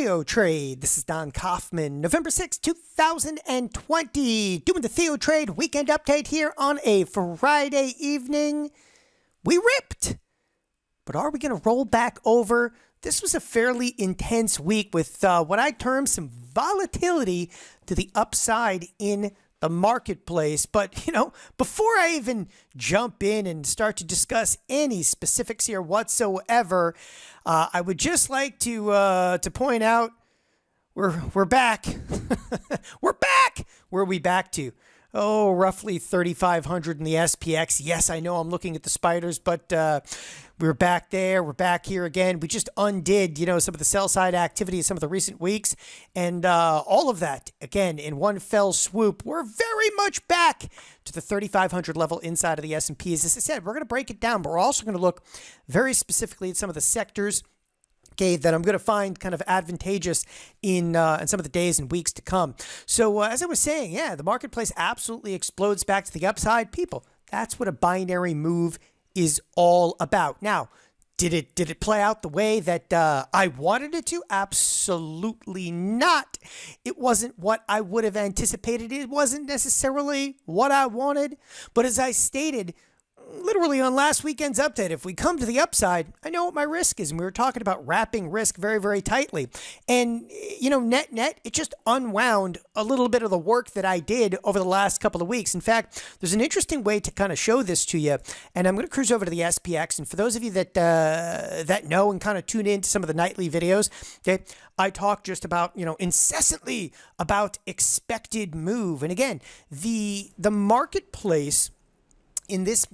TheoTrade. This is Don Kaufman, November 6, 2020, doing the TheoTrade weekend update here on a Friday evening. We ripped, but are we going to roll back over? This was a fairly intense week with what I term some volatility to the upside in the marketplace. But, before I even jump in and start to discuss any specifics here whatsoever, I would just like to point out we're back. We're back. Where are we back to? Oh, roughly 3,500 in the SPX. Yes, I know I'm looking at the spiders, but we're back there. We're back here again. We just undid, some of the sell side activity in some of the recent weeks, and all of that again in one fell swoop. We're very much back to the 3,500 level inside of the S&Ps. As I said, we're going to break it down, but we're also going to look very specifically at some of the sectors that I'm going to find kind of advantageous in some of the days and weeks to come. So as I was saying, the marketplace absolutely explodes back to the upside. People, that's what a binary move is all about. Now, did it play out the way that I wanted it to? Absolutely not. It wasn't what I would have anticipated. It wasn't necessarily what I wanted. But as I stated, literally on last weekend's update, if we come to the upside, I know what my risk is. And we were talking about wrapping risk very, very tightly. And, net, it just unwound a little bit of the work that I did over the last couple of weeks. In fact, there's an interesting way to kind of show this to you. And I'm going to cruise over to the SPX. And for those of you that that know and kind of tune into some of the nightly videos, okay, I talk just about, incessantly about expected move. And again, the marketplace in this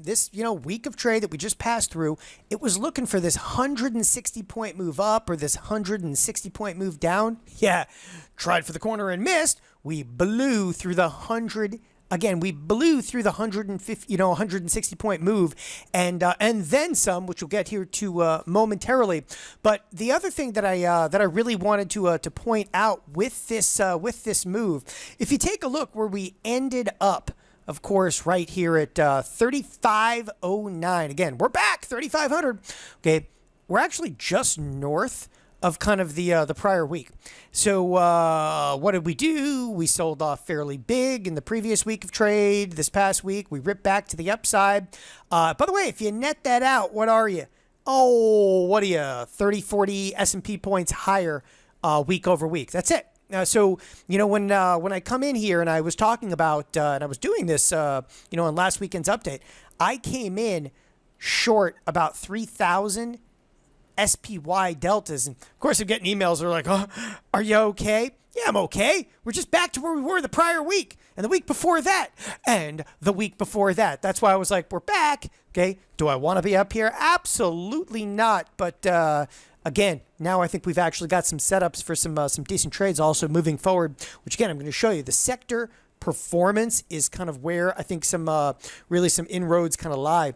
week of trade that we just passed through, it was looking for this 160-point move up or this 160-point move down. Yeah, tried for the corner and missed. We blew through the 100. Again, we blew through the 150, 160-point move, and then some, which we'll get here to momentarily. But the other thing that I really wanted to point out with this move, if you take a look where we ended up, of course, right here at 3509. Again, we're back, 3,500. Okay, we're actually just north of kind of the prior week. So what did we do? We sold off fairly big in the previous week of trade. This past week, we ripped back to the upside. By the way, if you net that out, what are you? Oh, what are you? 30, 40 S&P points higher week over week. That's it. So, when I come in here and I was talking about, and I was doing this, on last weekend's update, I came in short about 3,000 SPY deltas. And of course, I'm getting emails that are like, oh, are you okay? Yeah, I'm okay. We're just back to where we were the prior week and the week before that and the week before that. That's why I was like, we're back. Okay. Do I want to be up here? Absolutely not. But, again, now I think we've actually got some setups for some decent trades also moving forward, which again, I'm going to show you. The sector performance is kind of where I think some inroads kind of lie.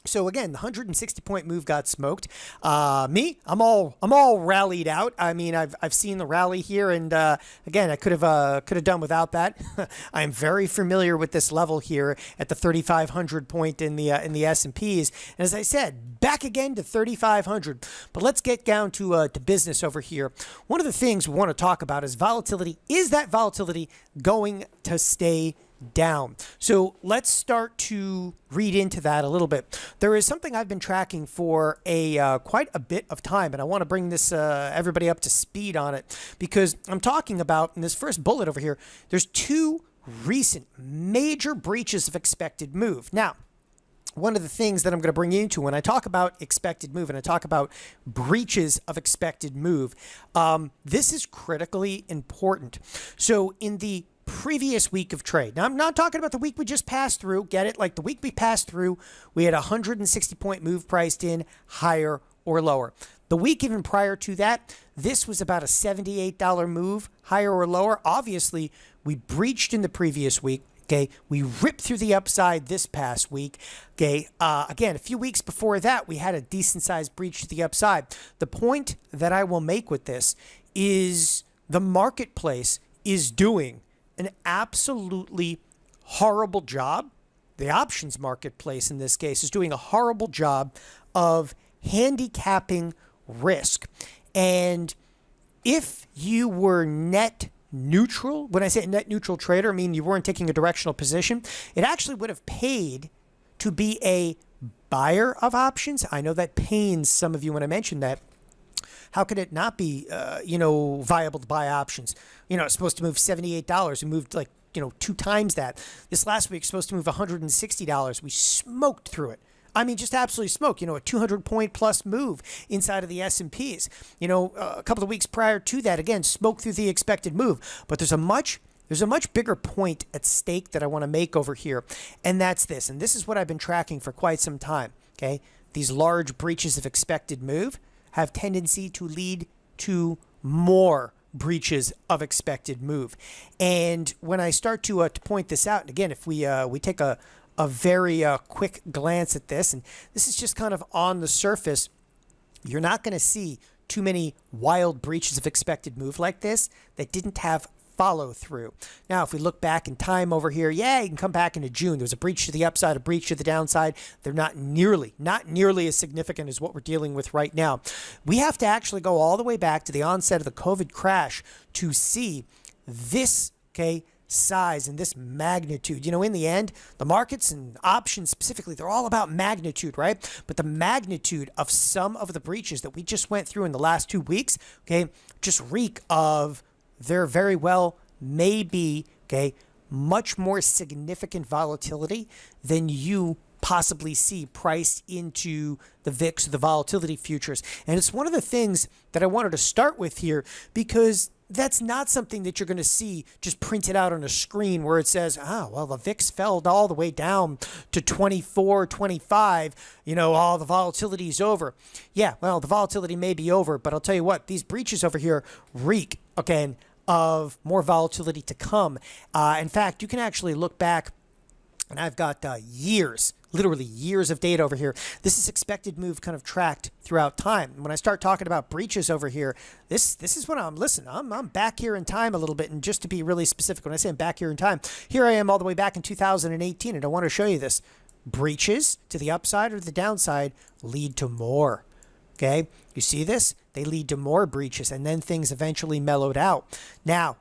So again, the 160-point move got smoked. I'm all rallied out. I mean, I've seen the rally here, and again, I could have done without that. I'm very familiar with this level here at the 3,500 point in the S&Ps, and as I said, back again to 3,500. But let's get down to business over here. One of the things we want to talk about is volatility. Is that volatility going to stay down? So let's start to read into that a little bit. There is something I've been tracking for quite a bit of time, and I want to bring this everybody up to speed on it, because I'm talking about in this first bullet over here, there's two recent major breaches of expected move. Now, one of the things that I'm going to bring you into when I talk about expected move and I talk about breaches of expected move, this is critically important. So in the previous week of trade. Now, I'm not talking about the week we just passed through. Get it? Like the week we passed through, we had a 160-point move priced in, higher or lower. The week even prior to that, this was about a $78 move, higher or lower. Obviously, we breached in the previous week. Okay, we ripped through the upside this past week. Okay, again, a few weeks before that, we had a decent-sized breach to the upside. The point that I will make with this is the marketplace is doing an absolutely horrible job. The options marketplace in this case is doing a horrible job of handicapping risk. And if you were net neutral, when I say net neutral trader, I mean you weren't taking a directional position, it actually would have paid to be a buyer of options. I know that pains some of you when I mention that. How could it not be, viable to buy options? It's supposed to move $78. We moved like, 2 times that. This last week, supposed to move $160. We smoked through it. I mean, just absolutely smoked. A 200-point plus move inside of the S&Ps. A couple of weeks prior to that, again, smoked through the expected move. But there's a much bigger point at stake that I want to make over here, and that's this. And this is what I've been tracking for quite some time. Okay, these large breaches of expected move have tendency to lead to more breaches of expected move. And when I start to point this out, and again, if we take a very quick glance at this, and this is just kind of on the surface, you're not going to see too many wild breaches of expected move like this that didn't have follow through. Now, if we look back in time over here, you can come back into June. There was a breach to the upside, a breach to the downside. They're not nearly as significant as what we're dealing with right now. We have to actually go all the way back to the onset of the COVID crash to see this, size and this magnitude. In the end, the markets and options specifically, they're all about magnitude, right? But the magnitude of some of the breaches that we just went through in the last 2 weeks, just reek of there very well may be, much more significant volatility than you possibly see priced into the VIX, the volatility futures. And it's one of the things that I wanted to start with here, because that's not something that you're going to see just printed out on a screen where it says, the VIX fell all the way down to 24, 25, the volatility is over. Yeah, well, the volatility may be over, but I'll tell you what, these breaches over here reek, of more volatility to come. In fact, you can actually look back, and I've got years, literally years of data over here. This is expected move kind of tracked throughout time. When I start talking about breaches over here, this is what I'm back here in time a little bit. And just to be really specific, when I say I'm back here in time, here I am all the way back in 2018, and I want to show you this. Breaches to the upside or the downside lead to more. You see this? They lead to more breaches, and then things eventually mellowed out. Now,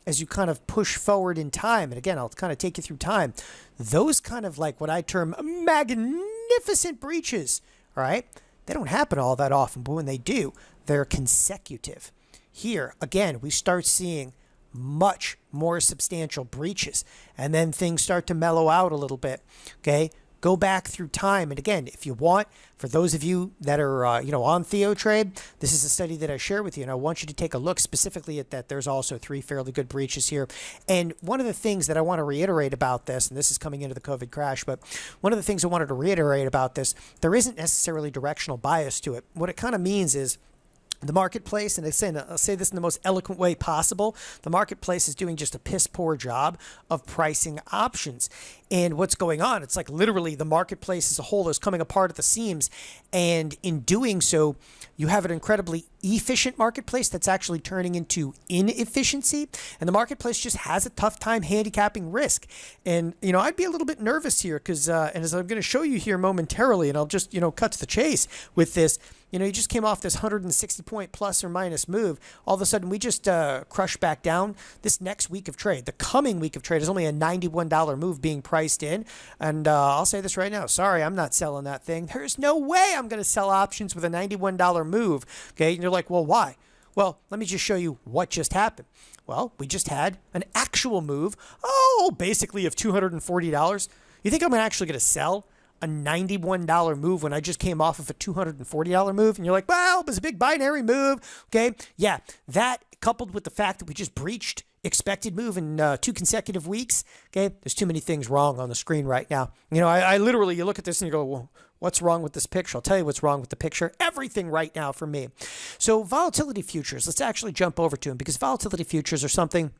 as you kind of push forward in time, and again, I'll kind of take you through time, those kind of like what I term magnificent breaches, all right, they don't happen all that often, but when they do, they're consecutive. Here, again, we start seeing much more substantial breaches, and then things start to mellow out a little bit, Go back through time. And again, if you want, for those of you that are, on TheoTrade, this is a study that I share with you, and I want you to take a look specifically at that. There's also 3 fairly good breaches here. And one of the things that I want to reiterate about this, and this is coming into the COVID crash, but one of the things I wanted to reiterate about this, there isn't necessarily directional bias to it. What it kind of means is, the marketplace, and I'll say this in the most eloquent way possible, the marketplace is doing just a piss poor job of pricing options. And what's going on, it's like literally the marketplace as a whole is coming apart at the seams. And in doing so, you have an incredibly efficient marketplace that's actually turning into inefficiency. And the marketplace just has a tough time handicapping risk. And, I'd be a little bit nervous here because, and as I'm going to show you here momentarily, and I'll just, cut to the chase with this, you just came off this 160-point plus or minus move. All of a sudden, we just crushed back down. This next week of trade, the coming week of trade, is only a $91 move being priced in. And I'll say this right now. Sorry, I'm not selling that thing. There's no way I'm going to sell options with a $91 move. And you're like, well, why? Well, let me just show you what just happened. Well, we just had an actual move, basically of $240. You think I'm actually going to sell a $91 move when I just came off of a $240 move? And you're like, well, it was a big binary move. Yeah, that coupled with the fact that we just breached expected move in 2 consecutive weeks. There's too many things wrong on the screen right now. I literally, you look at this and you go, well, what's wrong with this picture? I'll tell you what's wrong with the picture. Everything right now for me. So volatility futures, let's actually jump over to them, because volatility futures are something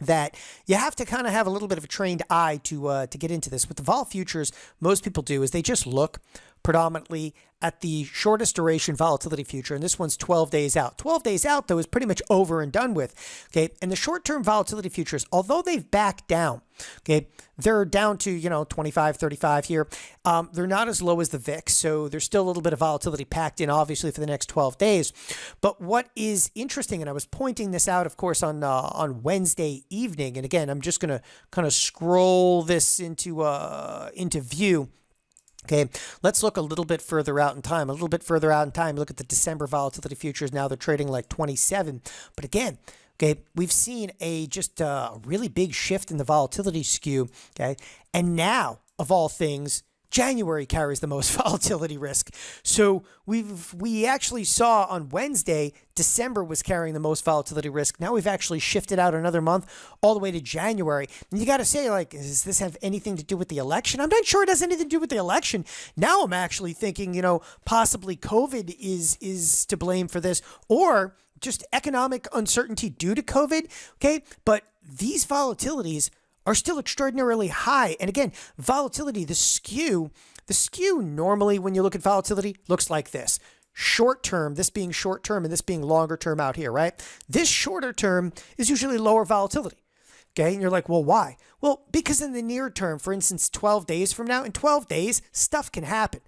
that you have to kind of have a little bit of a trained eye to get into this. What the vol futures most people do is they just look predominantly at the shortest duration volatility future, and this one's 12 days out. 12 days out, though, is pretty much over and done with. Okay, and the short-term volatility futures, although they've backed down, okay, they're down to 25, 35 here. They're not as low as the VIX, so there's still a little bit of volatility packed in, obviously, for the next 12 days. But what is interesting, and I was pointing this out, of course, on Wednesday evening, and again, I'm just going to kind of scroll this into view. Okay, let's look a little bit further out in time. Look at the December volatility futures. Now they're trading like 27. But again, okay, we've seen just a really big shift in the volatility skew. Okay, and now, of all things, January carries the most volatility risk. So we actually saw on Wednesday, December was carrying the most volatility risk. Now we've actually shifted out another month all the way to January. And you got to say, like, does this have anything to do with the election? I'm not sure it has anything to do with the election. Now I'm actually thinking, possibly COVID is to blame for this, or just economic uncertainty due to COVID. Okay, but these volatilities are still extraordinarily high. And again, volatility, the skew normally when you look at volatility looks like this. Short term, this being short term and this being longer term out here, right? This shorter term is usually lower volatility. Okay, and you're like, well, why? Well, because in the near term, for instance, 12 days from now, in 12 days, stuff can happen.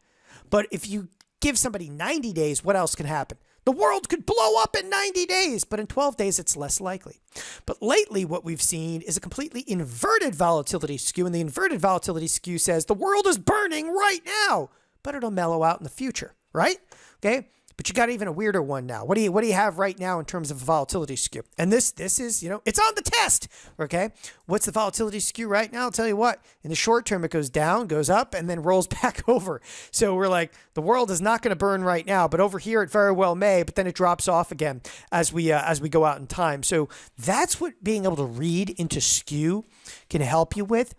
But if you give somebody 90 days, what else can happen? The world could blow up in 90 days, but in 12 days, it's less likely. But lately, what we've seen is a completely inverted volatility skew, and the inverted volatility skew says the world is burning right now, but it'll mellow out in the future, right? Okay, but you got even a weirder one now. What do you have right now in terms of volatility skew? And this is, it's on the test, okay? What's the volatility skew right now? I'll tell you what, in the short term, it goes down, goes up, and then rolls back over. So we're like, the world is not going to burn right now, but over here it very well may, but then it drops off again as we go out in time. So that's what being able to read into skew can help you with.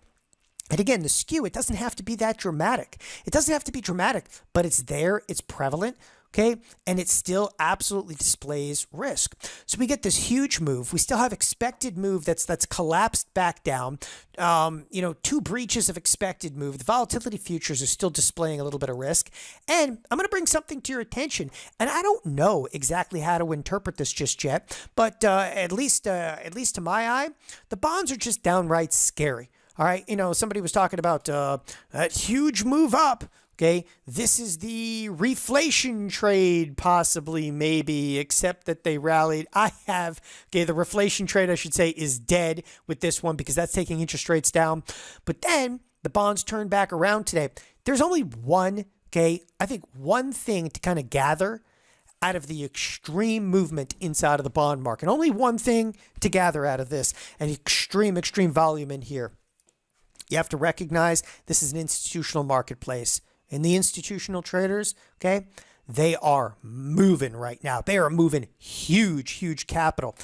And again, the skew, it doesn't have to be that dramatic. It doesn't have to be dramatic, but it's there, it's prevalent. Okay, and it still absolutely displays risk. So we get this huge move. We still have expected move that's collapsed back down. 2 breaches of expected move. The volatility futures are still displaying a little bit of risk. And I'm going to bring something to your attention. And I don't know exactly how to interpret this just yet, but at least to my eye, the bonds are just downright scary. All right, somebody was talking about that huge move up. Okay, this is the Reflation Trade, possibly, maybe, except that they rallied. The Reflation Trade, I should say, is dead with this one because that's taking interest rates down. But then the bonds turned back around today. There's only one thing to kind of gather out of the extreme movement inside of the bond market. Only one thing to gather out of this, and extreme volume in here. You have to recognize this is an institutional marketplace. And the institutional traders, okay, they are moving right now. They are moving huge capital.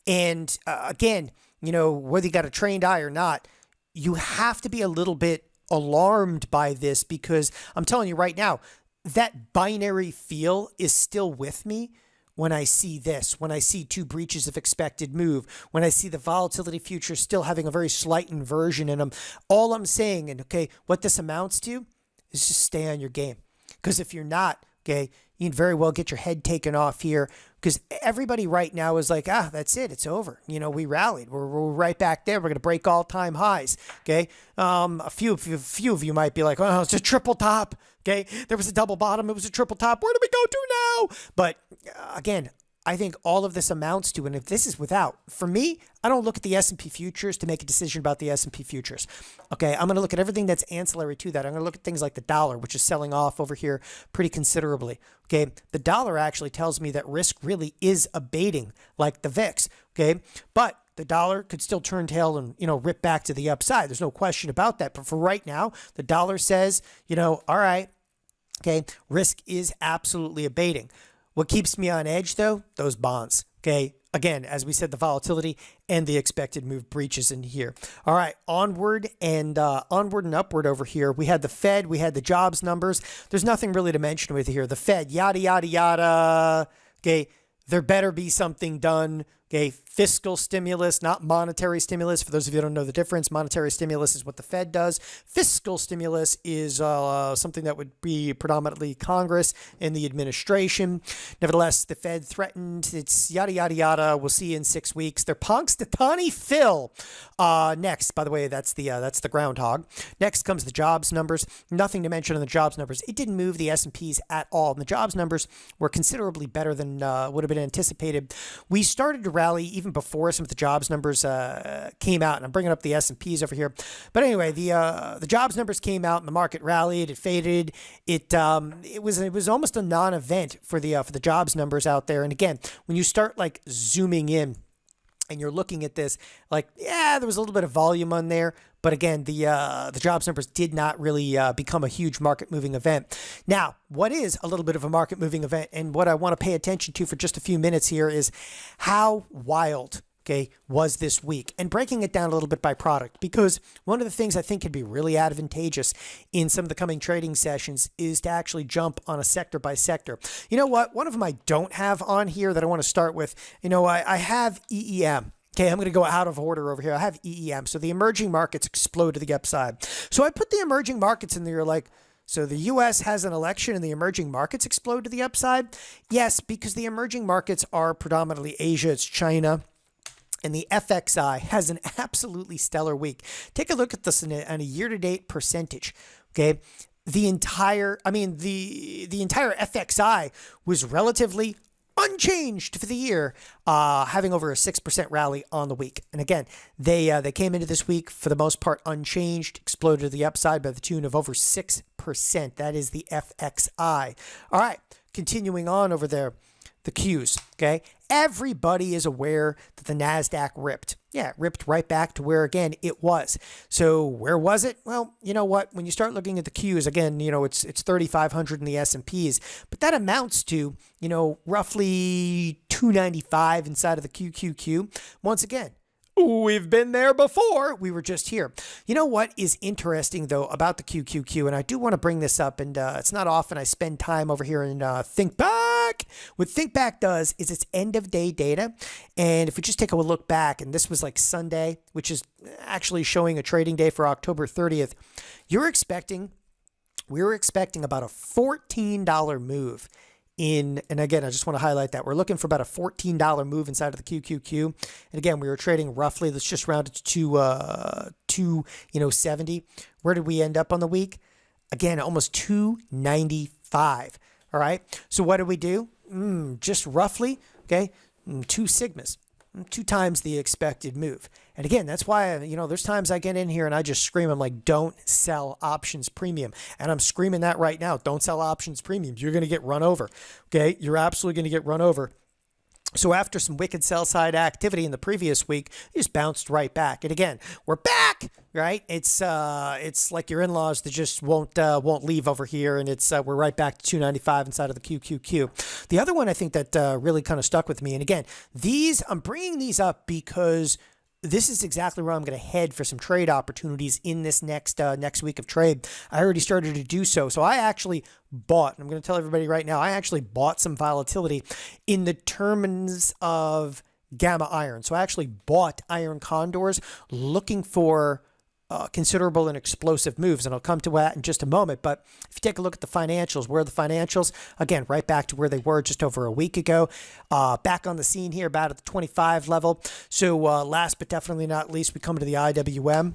And again, whether you got a trained eye or not, you have to be a little bit alarmed by this because I'm telling you right now, that binary feel is still with me when I see this, when I see 2 breaches of expected move, when I see the volatility futures still having a very slight inversion in them. All I'm saying, and okay, what this amounts to, is just stay on your game. Because if you're not, okay, you can very well get your head taken off here because everybody right now is like, that's it. It's over. We rallied. We're right back there. We're going to break all-time highs, okay? A few of you might be like, oh, it's a triple top, okay? There was a double bottom. It was a triple top. Where do we go to now? But again, I think all of this amounts to, and if this is for me, I don't look at the S&P futures to make a decision about the S&P futures. Okay, I'm going to look at everything that's ancillary to that. I'm going to look at things like the dollar, which is selling off over here pretty considerably. Okay, the dollar actually tells me that risk really is abating like the VIX. Okay, but the dollar could still turn tail and, rip back to the upside. There's no question about that. But for right now, the dollar says, all right, okay, risk is absolutely abating. What keeps me on edge, though, those bonds, okay? Again, as we said, the volatility and the expected move breaches in here. All right, onward and upward over here. We had the Fed, we had the jobs numbers. There's nothing really to mention with here. The Fed, yada, yada, yada. Okay, there better be something done. Okay, fiscal stimulus, not monetary stimulus. For those of you who don't know the difference, monetary stimulus is what the Fed does. Fiscal stimulus is something that would be predominantly Congress and the administration. Nevertheless, the Fed threatened, it's yada, yada, yada. We'll see you in 6 weeks. They're Punxsutawney Phil. Next, by the way, that's the groundhog. Next comes the jobs numbers. Nothing to mention on the jobs numbers. It didn't move the S&Ps at all. And the jobs numbers were considerably better than would have been anticipated. We started to rally even before some of the jobs numbers came out. And I'm bringing up the S&Ps over here. But anyway, the jobs numbers came out and the market rallied. It faded. It was almost a non-event for the jobs numbers out there. And again, when you start like zooming in and you're looking at this, like, yeah, there was a little bit of volume on there. But again, the jobs numbers did not really become a huge market-moving event. Now, what is a little bit of a market-moving event, and what I want to pay attention to for just a few minutes here, is how wild, okay, was this week, and breaking it down a little bit by product, because one of the things I think could be really advantageous in some of the coming trading sessions is to actually jump on a sector by sector. You know what? One of them I don't have on here that I want to start with, I have EEM. Okay, I'm going to go out of order over here. I have EEM. So the emerging markets explode to the upside. So I put the emerging markets in there like, so the U.S. has an election and the emerging markets explode to the upside? Yes, because the emerging markets are predominantly Asia. It's China. And the FXI has an absolutely stellar week. Take a look at this on a year-to-date percentage. Okay, the entire FXI was relatively unchanged for the year, having over a 6% rally on the week. And again, they came into this week for the most part unchanged, exploded to the upside by the tune of over 6%. That is the FXI. All right, continuing on over there, the Qs, okay? Everybody is aware that the Nasdaq ripped. Yeah, it ripped right back to where, again, it was. So where was it? Well, you know what? When you start looking at the Qs, again, it's 3,500 in the S&Ps, but that amounts to, roughly 295 inside of the QQQ. Once again, we've been there before. We were just here. You know what is interesting, though, about the QQQ, and I do want to bring this up, and it's not often I spend time over here in ThinkBack. What ThinkBack does is it's end-of-day data, and if we just take a look back, and this was like Sunday, which is actually showing a trading day for October 30th, we were expecting about a $14 move. And again, I just want to highlight that we're looking for about a $14 move inside of the QQQ. And again, we were trading roughly, let's just round it to 270. Where did we end up on the week? Again, almost 295. All right. So what did we do? Just roughly, okay, 2 sigmas. 2 times the expected move. And again, that's why, there's times I get in here and I just scream, I'm like, don't sell options premium. And I'm screaming that right now. Don't sell options premiums. You're going to get run over. Okay. You're absolutely going to get run over. So after some wicked sell side activity in the previous week, it just bounced right back. And again, we're back, right? It's like your in-laws that just won't leave over here, and we're right back to 295 inside of the QQQ. The other one I think that really kind of stuck with me, and again, I'm bringing these up because this is exactly where I'm going to head for some trade opportunities in this next week of trade. I already started to do so. So I actually bought, and I'm going to tell everybody right now, I actually bought some volatility in the terms of gamma iron. So I actually bought iron condors looking for considerable and explosive moves, and I'll come to that in just a moment. But if you take a look at the financials, where are the financials? Again, right back to where they were just over a week ago. Back on the scene here, about at the 25 level. So last but definitely not least, we come to the IWM.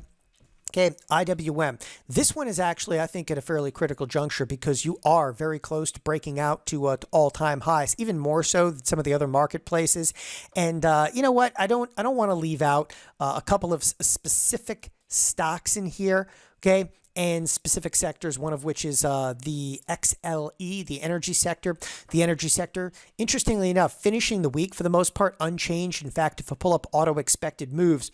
Okay, IWM. This one is actually, I think, at a fairly critical juncture because you are very close to breaking out to all-time highs, even more so than some of the other marketplaces. And you know what? I don't want to leave out a couple of specific stocks in here, okay, and specific sectors, one of which is the XLE, the energy sector. The energy sector, interestingly enough, finishing the week for the most part unchanged. In fact, if I pull up auto expected moves,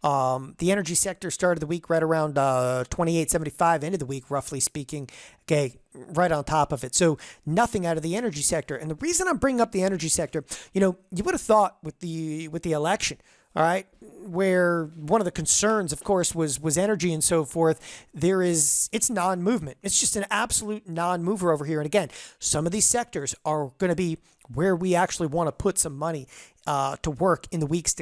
the energy sector started the week right around 28.75, ended the week, roughly speaking, okay, right on top of it. So nothing out of the energy sector. And the reason I'm bringing up the energy sector, you would have thought with the election, all right, where one of the concerns, of course, was energy and so forth. It's non-movement. It's just an absolute non-mover over here. And again, some of these sectors are going to be where we actually want to put some money to work in the weeks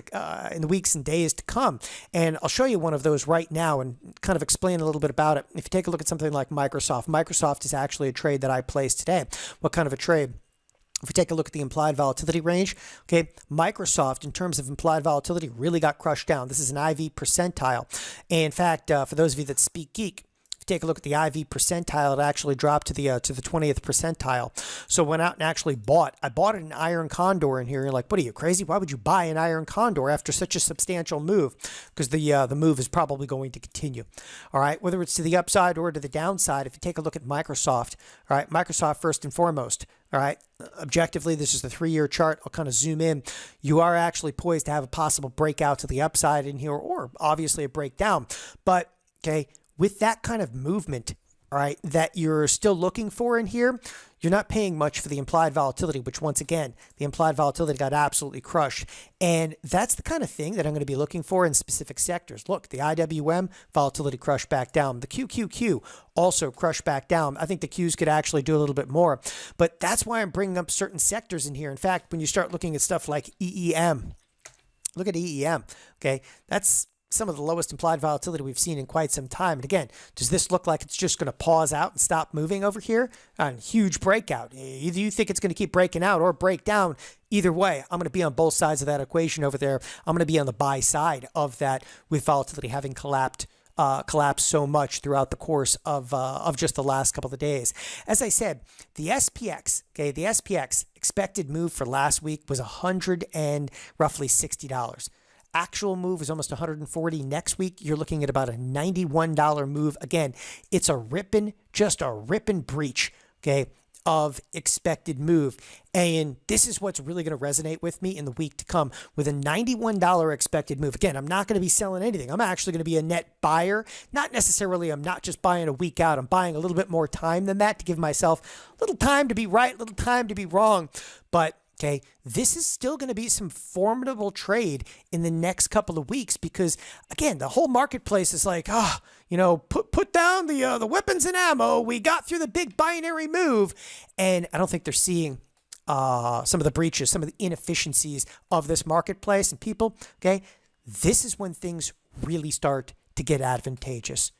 and days to come. And I'll show you one of those right now and kind of explain a little bit about it. If you take a look at something like Microsoft is actually a trade that I placed today. What kind of a trade? If we take a look at the implied volatility range, okay, Microsoft, in terms of implied volatility, really got crushed down. This is an IV percentile. And in fact, for those of you that speak geek, if you take a look at the IV percentile, it actually dropped to the 20th percentile. So went out and actually bought. I bought an iron condor in here. You're like, what are you, crazy? Why would you buy an iron condor after such a substantial move? Because the move is probably going to continue. All right, whether it's to the upside or to the downside, if you take a look at Microsoft, all right, Microsoft first and foremost, all right, objectively, this is the 3-year chart. I'll kind of zoom in. You are actually poised to have a possible breakout to the upside in here, or obviously a breakdown. But, okay, with that kind of movement, all right, that you're still looking for in here, you're not paying much for the implied volatility, which once again, the implied volatility got absolutely crushed. And that's the kind of thing that I'm going to be looking for in specific sectors. Look, the IWM volatility crushed back down. The QQQ also crushed back down. I think the Qs could actually do a little bit more. But that's why I'm bringing up certain sectors in here. In fact, when you start looking at stuff like EEM, look at EEM, okay? That's some of the lowest implied volatility we've seen in quite some time. And again, does this look like it's just going to pause out and stop moving over here? Huge breakout. Either you think it's going to keep breaking out or break down. Either way, I'm going to be on both sides of that equation over there. I'm going to be on the buy side of that with volatility having collapsed so much throughout the course of just the last couple of days. As I said, the SPX, okay, the SPX expected move for last week was roughly $60. Actual move is almost 140. Next week, you're looking at about a $91 move. Again, it's just a ripping breach, okay, of expected move. And this is what's really going to resonate with me in the week to come with a $91 expected move. Again, I'm not going to be selling anything. I'm actually going to be a net buyer. Not necessarily, I'm not just buying a week out. I'm buying a little bit more time than that to give myself a little time to be right, a little time to be wrong. But okay, this is still going to be some formidable trade in the next couple of weeks because, again, the whole marketplace is like, put down the weapons and ammo. We got through the big binary move. And I don't think they're seeing some of the breaches, some of the inefficiencies of this marketplace. And people, okay, this is when things really start to get advantageous.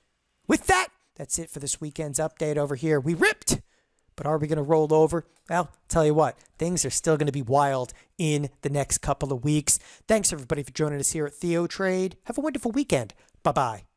With that, that's it for this weekend's update over here. We ripped. But are we going to roll over? Well, tell you what, things are still going to be wild in the next couple of weeks. Thanks, everybody, for joining us here at TheoTrade. Have a wonderful weekend. Bye-bye.